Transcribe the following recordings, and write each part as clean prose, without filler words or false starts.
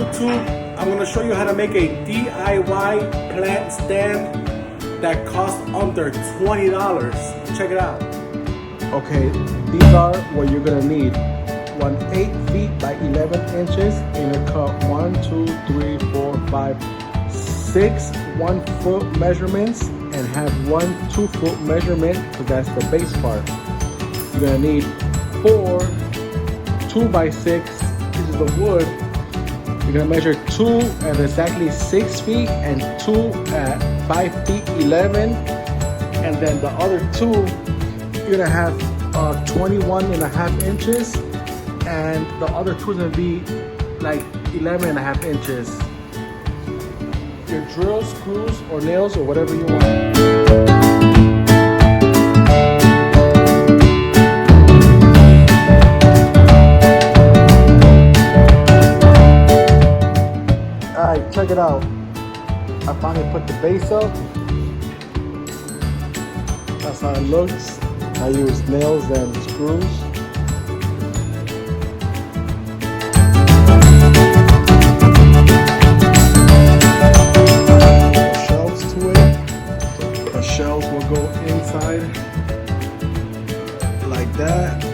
YouTube, I'm gonna show you how to make a DIY plant stand that costs under $20. Check it out. Okay, these are what you're gonna need. 8 feet by 11 inches in a cup. 1, 2, 3, 4, 5, 6 1-foot measurements, and have 1 2-foot measurement because that's the base part. You're gonna need 4 2x6 pieces of wood. You're gonna measure 2 at exactly 6 feet and 2 at 5 feet 11, and then the other 2 you're gonna have 21.5 inches, and the other 2 is gonna be like 11.5 inches. Your drill, screws, or nails, or whatever you want. Alright, check it out. I finally put the base up. That's how it looks. I use nails and screws. Shelves to it. The shelves will go inside like that.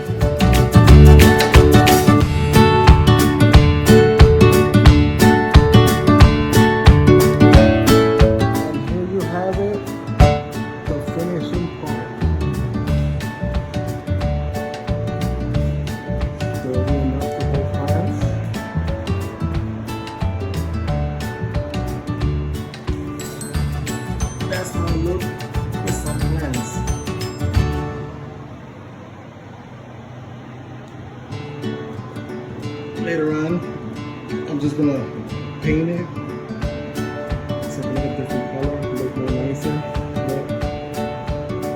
That's how it looks with some plants. Later on, I'm just gonna paint it. It's a little different color, look more nicer, but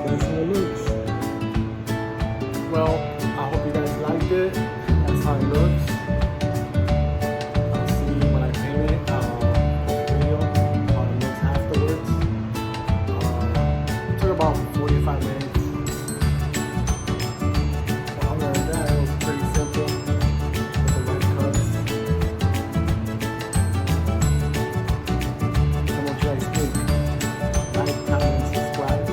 that's how it looks. Well, I hope you guys liked it. That's how it looks. I'll see you when I paint it. About 45 minutes. But other than that, it was pretty simple with the right cuts. So what you guys think? Like, comment, and subscribe.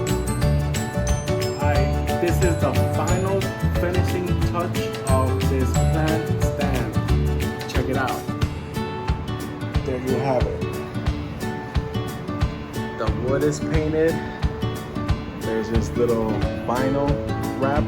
Alright, this is the final finishing touch of this plant stand. Check it out. There you have it. The wood is painted. There's this little vinyl wrap